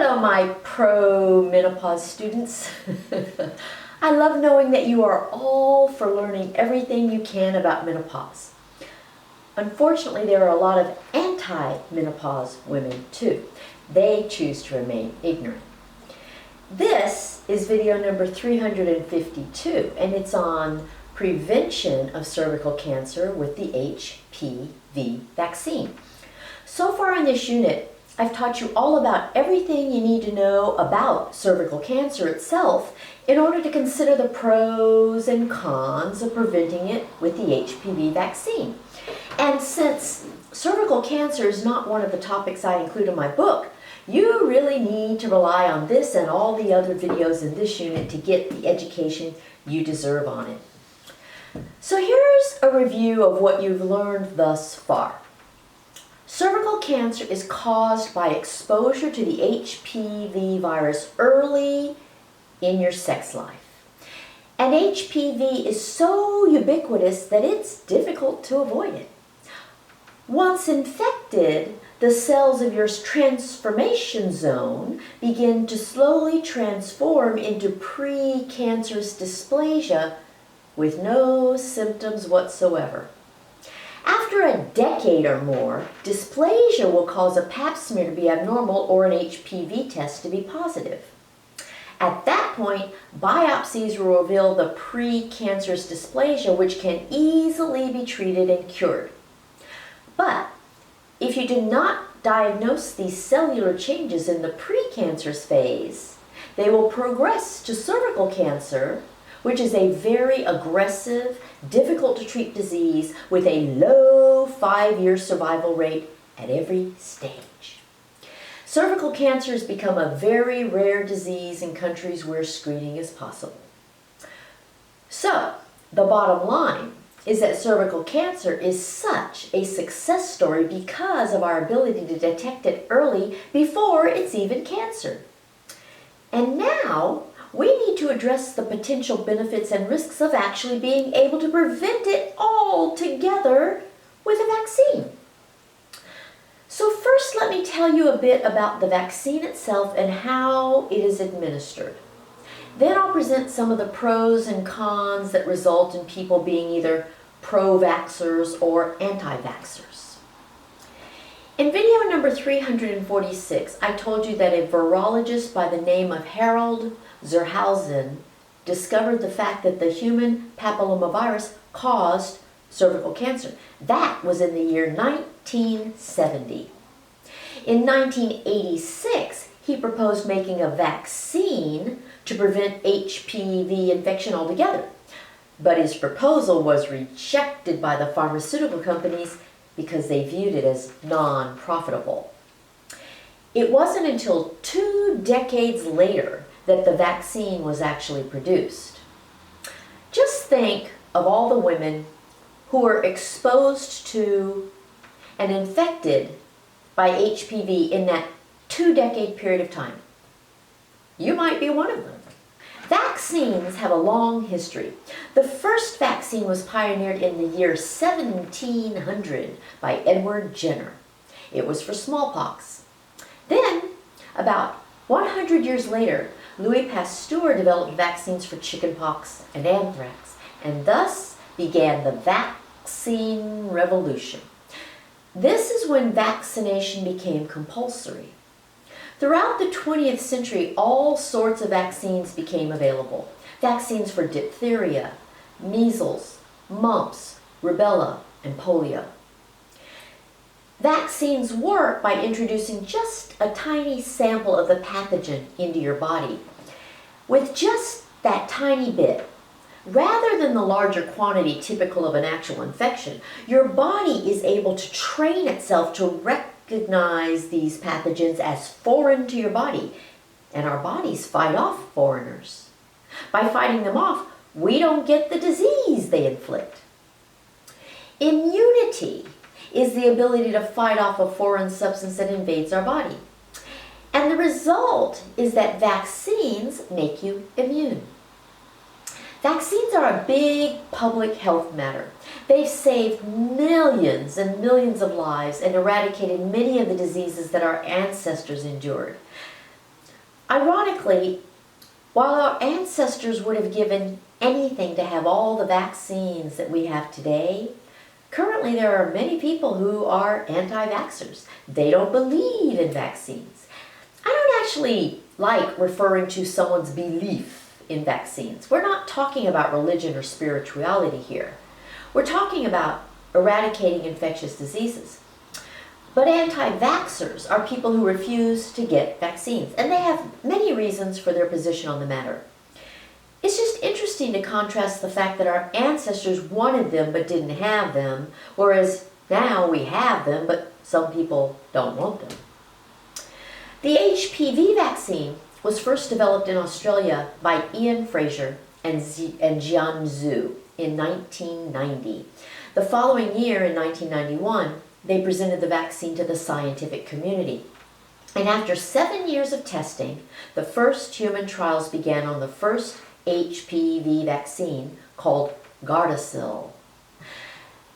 Hello, my pro-menopause students. I love knowing that you are all for learning everything you can about menopause. Unfortunately, there are a lot of anti-menopause women too. They choose to remain ignorant. This is video number 352, and it's on prevention of cervical cancer with the HPV vaccine. So far in this unit, I've taught you all about everything you need to know about cervical cancer itself in order to consider the pros and cons of preventing it with the HPV vaccine. And since cervical cancer is not one of the topics I include in my book, you really need to rely on this and all the other videos in this unit to get the education you deserve on it. So here's a review of what you've learned thus far. Cervical cancer is caused by exposure to the HPV virus early in your sex life. And HPV is so ubiquitous that it's difficult to avoid it. Once infected, the cells of your transformation zone begin to slowly transform into precancerous dysplasia with no symptoms whatsoever. After a decade or more, dysplasia will cause a pap smear to be abnormal or an HPV test to be positive. At that point, biopsies will reveal the precancerous dysplasia, which can easily be treated and cured. But if you do not diagnose these cellular changes in the precancerous phase, they will progress to cervical cancer, which is a very aggressive, difficult to treat disease with a low 5-year survival rate at every stage. Cervical cancer has become a very rare disease in countries where screening is possible. So, the bottom line is that cervical cancer is such a success story because of our ability to detect it early before it's even cancer. And now, we need to address the potential benefits and risks of actually being able to prevent it all together with a vaccine. So first, let me tell you a bit about the vaccine itself and how it is administered. Then I'll present some of the pros and cons that result in people being either pro-vaxxers or anti-vaxxers. In video number 346, I told you that a virologist by the name of Harold Zerhausen discovered the fact that the human papillomavirus caused cervical cancer. That was in the year 1970. In 1986, he proposed making a vaccine to prevent HPV infection altogether. But his proposal was rejected by the pharmaceutical companies because they viewed it as non-profitable. It wasn't until 2 decades later that the vaccine was actually produced. Just think of all the women who were exposed to and infected by HPV in that 2-decade period of time. You might be one of them. Vaccines have a long history. The first vaccine was pioneered in the year 1700 by Edward Jenner. It was for smallpox. Then, about 100 years later, Louis Pasteur developed vaccines for chickenpox and anthrax, and thus began the vaccine revolution. This is when vaccination became compulsory. Throughout the 20th century, all sorts of vaccines became available. Vaccines for diphtheria, measles, mumps, rubella, and polio. Vaccines work by introducing just a tiny sample of the pathogen into your body. With just that tiny bit, rather than the larger quantity typical of an actual infection, your body is able to train itself to recognize these pathogens as foreign to your body, and our bodies fight off foreigners. By fighting them off, we don't get the disease they inflict. Immunity is the ability to fight off a foreign substance that invades our body. And the result is that vaccines make you immune. Vaccines are a big public health matter. They've saved millions and millions of lives and eradicated many of the diseases that our ancestors endured. Ironically, while our ancestors would have given anything to have all the vaccines that we have today, currently there are many people who are anti-vaxxers. They don't believe in vaccines. I don't actually like referring to someone's belief in vaccines. We're not talking about religion or spirituality here. We're talking about eradicating infectious diseases. But anti-vaxxers are people who refuse to get vaccines, and they have many reasons for their position on the matter. It's just interesting to contrast the fact that our ancestors wanted them but didn't have them, whereas now we have them but some people don't want them. The HPV vaccine was first developed in Australia by Ian Fraser and Jian Zhu in 1990. The following year, in 1991, they presented the vaccine to the scientific community. And after 7 years of testing, the first human trials began on the first HPV vaccine called Gardasil.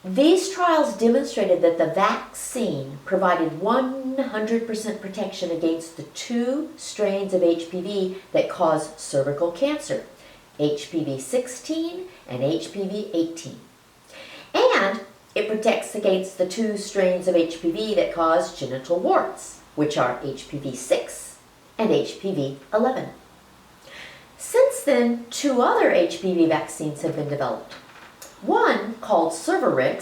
These trials demonstrated that the vaccine provided 100% protection against the 2 strains of HPV that cause cervical cancer, HPV 16 and HPV 18. And it protects against the 2 strains of HPV that cause genital warts, which are HPV 6 and HPV 11. Since then, 2 other HPV vaccines have been developed. One, called Cervical,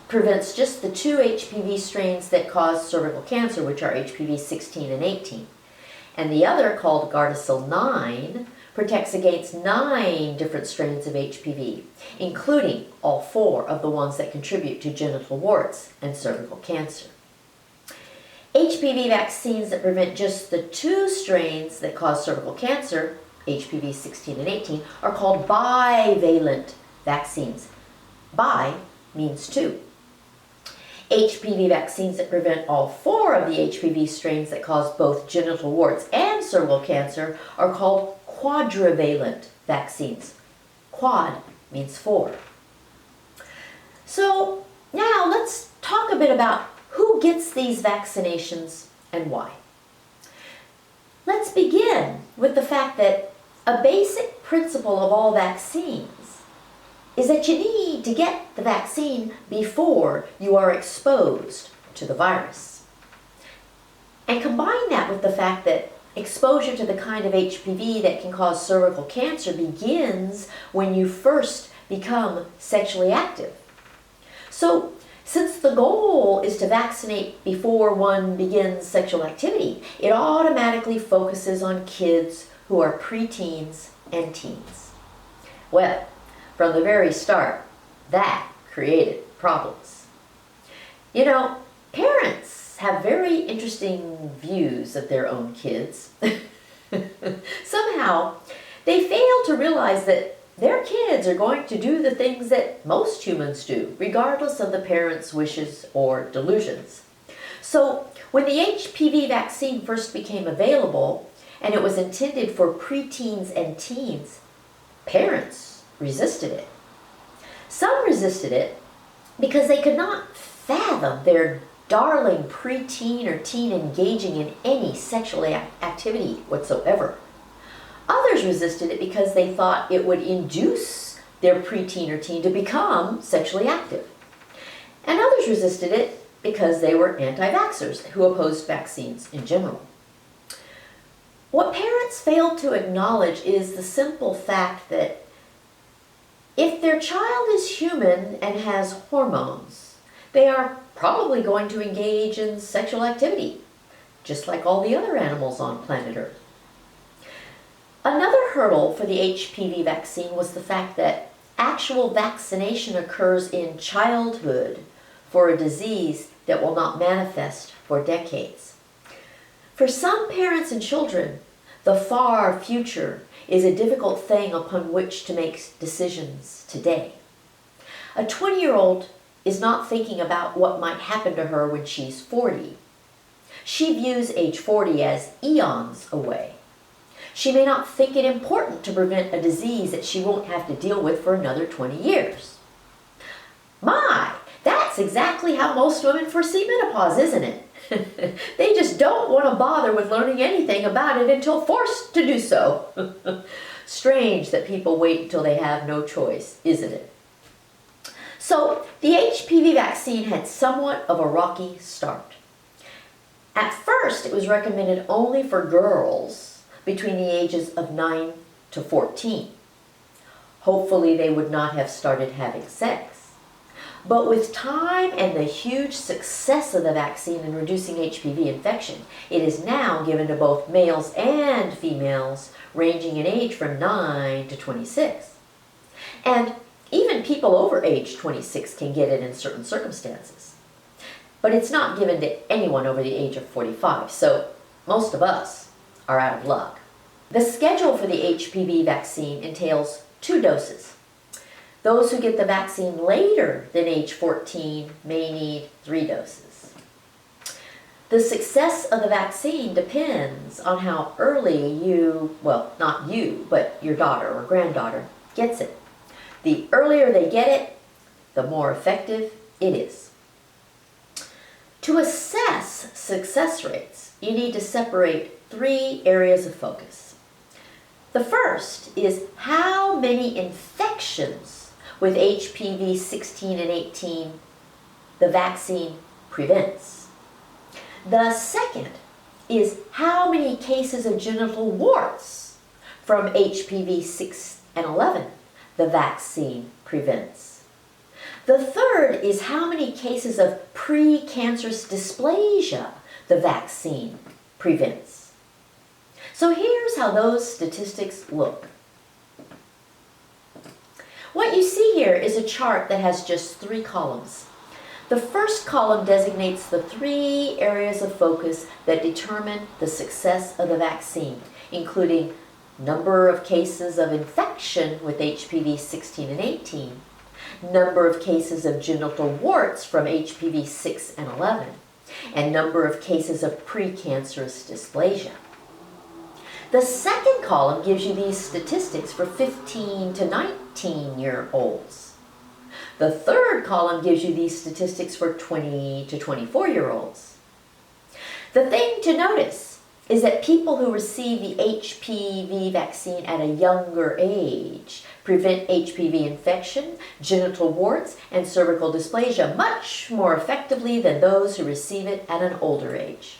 prevents just the 2 HPV strains that cause cervical cancer, which are HPV 16 and 18. And the other, called Gardasil 9, protects against 9 different strains of HPV, including all 4 of the ones that contribute to genital warts and cervical cancer. HPV vaccines that prevent just the 2 strains that cause cervical cancer, HPV 16 and 18, are called bivalent vaccines. Bi means 2. HPV vaccines that prevent all 4 of the HPV strains that cause both genital warts and cervical cancer are called quadrivalent vaccines. Quad means 4. So now let's talk a bit about who gets these vaccinations and why. Let's begin with the fact that a basic principle of all vaccines is that you need to get the vaccine before you are exposed to the virus. And combine that with the fact that exposure to the kind of HPV that can cause cervical cancer begins when you first become sexually active. So, since the goal is to vaccinate before one begins sexual activity, it automatically focuses on kids who are preteens and teens. Well, from the very start, that created problems. You know, parents have very interesting views of their own kids. Somehow, they fail to realize that their kids are going to do the things that most humans do, regardless of the parents' wishes or delusions. So, when the HPV vaccine first became available, and it was intended for preteens and teens, parents resisted it. Some resisted it because they could not fathom their darling preteen or teen engaging in any sexual activity whatsoever. Others resisted it because they thought it would induce their preteen or teen to become sexually active. And others resisted it because they were anti-vaxxers who opposed vaccines in general. What parents failed to acknowledge is the simple fact that if their child is human and has hormones, they are probably going to engage in sexual activity, just like all the other animals on planet Earth. Another hurdle for the HPV vaccine was the fact that actual vaccination occurs in childhood for a disease that will not manifest for decades. For some parents and children, the far future is a difficult thing upon which to make decisions today. A 20-year-old is not thinking about what might happen to her when she's 40. She views age 40 as eons away. She may not think it important to prevent a disease that she won't have to deal with for another 20 years. My, that's exactly how most women foresee menopause, isn't it? They just don't want to bother with learning anything about it until forced to do so. Strange that people wait until they have no choice, isn't it? So the HPV vaccine had somewhat of a rocky start. At first, it was recommended only for girls between the ages of 9 to 14. Hopefully they would not have started having sex. But with time and the huge success of the vaccine in reducing HPV infection, it is now given to both males and females ranging in age from 9 to 26. And even people over age 26 can get it in certain circumstances. But it's not given to anyone over the age of 45, so most of us are out of luck. The schedule for the HPV vaccine entails 2 doses. Those who get the vaccine later than age 14 may need 3 doses. The success of the vaccine depends on how early you, well, not you, but your daughter or granddaughter gets it. The earlier they get it, the more effective it is. To assess success rates, you need to separate 3 areas of focus. The first is how many infections with HPV 16 and 18 the vaccine prevents. The second is how many cases of genital warts from HPV 6 and 11 the vaccine prevents. The third is how many cases of precancerous dysplasia the vaccine prevents. So here's how those statistics look. What you see here is a chart that has just 3 columns. The first column designates the 3 areas of focus that determine the success of the vaccine, including number of cases of infection with HPV 16 and 18, number of cases of genital warts from HPV 6 and 11, and number of cases of precancerous dysplasia. The second column gives you these statistics for 15 to 19-year-olds. The third column gives you these statistics for 20 to 24-year-olds. The thing to notice is that people who receive the HPV vaccine at a younger age prevent HPV infection, genital warts, and cervical dysplasia much more effectively than those who receive it at an older age.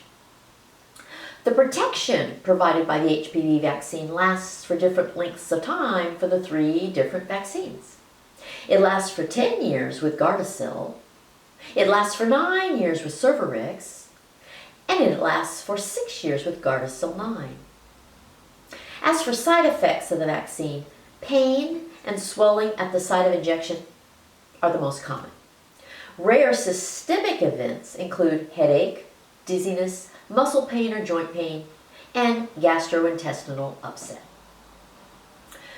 The protection provided by the HPV vaccine lasts for different lengths of time for the 3 different vaccines. It lasts for 10 years with Gardasil, it lasts for 9 years with Cervarix, and it lasts for 6 years with Gardasil 9. As for side effects of the vaccine, pain and swelling at the site of injection are the most common. Rare systemic events include headache, dizziness, muscle pain or joint pain, and gastrointestinal upset.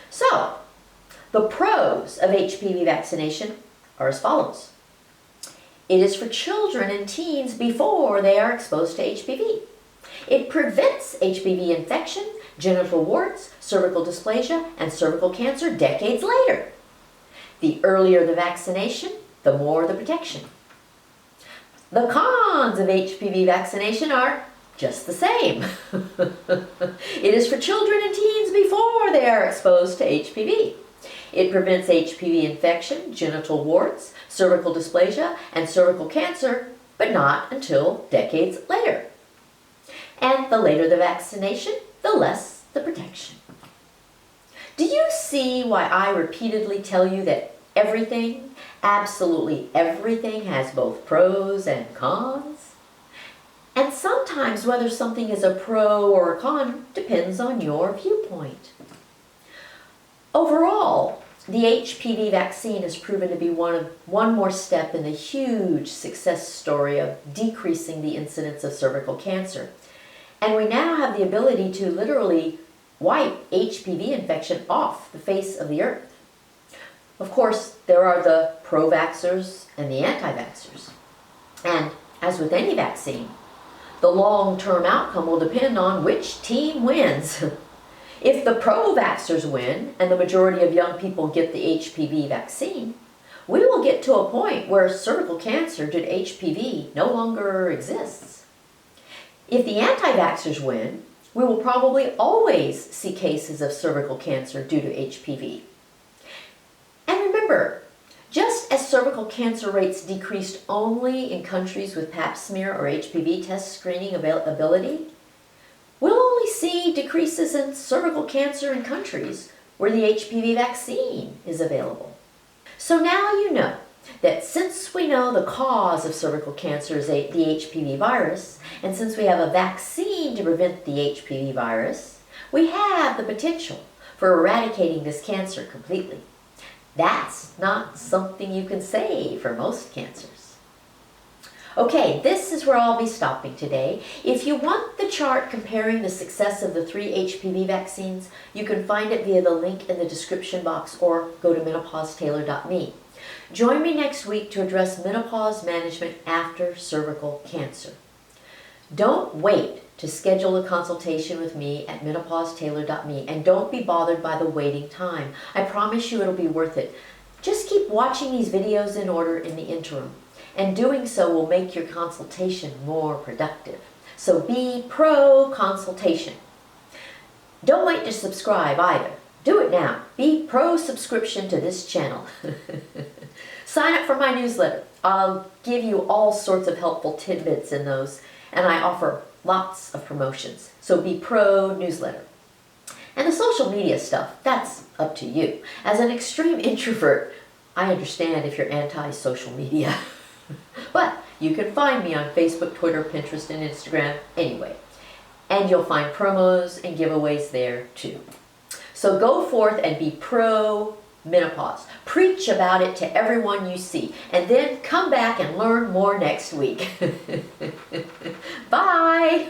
So, the pros of HPV vaccination are as follows. It is for children and teens before they are exposed to HPV. It prevents HPV infection, genital warts, cervical dysplasia, and cervical cancer decades later. The earlier the vaccination, the more the protection. The cons of HPV vaccination are just the same. It is for children and teens before they are exposed to HPV. It prevents HPV infection, genital warts, cervical dysplasia, and cervical cancer, but not until decades later. And the later the vaccination, the less the protection. Do you see why I repeatedly tell you that everything, absolutely everything, has both pros and cons? And sometimes whether something is a pro or a con depends on your viewpoint. Overall, the HPV vaccine has proven to be one more step in the huge success story of decreasing the incidence of cervical cancer. And we now have the ability to literally wipe HPV infection off the face of the earth. Of course, there are the pro-vaxxers and the anti-vaxxers. And as with any vaccine, the long-term outcome will depend on which team wins. If the pro-vaxxers win and the majority of young people get the HPV vaccine, we will get to a point where cervical cancer due to HPV no longer exists. If the anti-vaxxers win, we will probably always see cases of cervical cancer due to HPV. And remember, just as cervical cancer rates decreased only in countries with pap smear or HPV test screening availability, we'll only see decreases in cervical cancer in countries where the HPV vaccine is available. So now you know that since we know the cause of cervical cancer is the HPV virus, and since we have a vaccine to prevent the HPV virus, we have the potential for eradicating this cancer completely. That's not something you can say for most cancers. Okay, this is where I'll be stopping today. If you want the chart comparing the success of the 3 HPV vaccines, you can find it via the link in the description box or go to menopausetailor.me. Join me next week to address menopause management after cervical cancer. Don't wait to schedule a consultation with me at menopausetailor.me, and don't be bothered by the waiting time. I promise you it'll be worth it. Just keep watching these videos in order in the interim, and doing so will make your consultation more productive. So be pro-consultation. Don't wait to subscribe either. Do it now. Be pro-subscription to this channel. Sign up for my newsletter. I'll give you all sorts of helpful tidbits in those, and I offer lots of promotions. So be pro-newsletter. And the social media stuff, that's up to you. As an extreme introvert, I understand if you're anti-social media. But you can find me on Facebook, Twitter, Pinterest, and Instagram anyway. And you'll find promos and giveaways there too. So go forth and be pro-menopause. Preach about it to everyone you see. And then come back and learn more next week. Bye!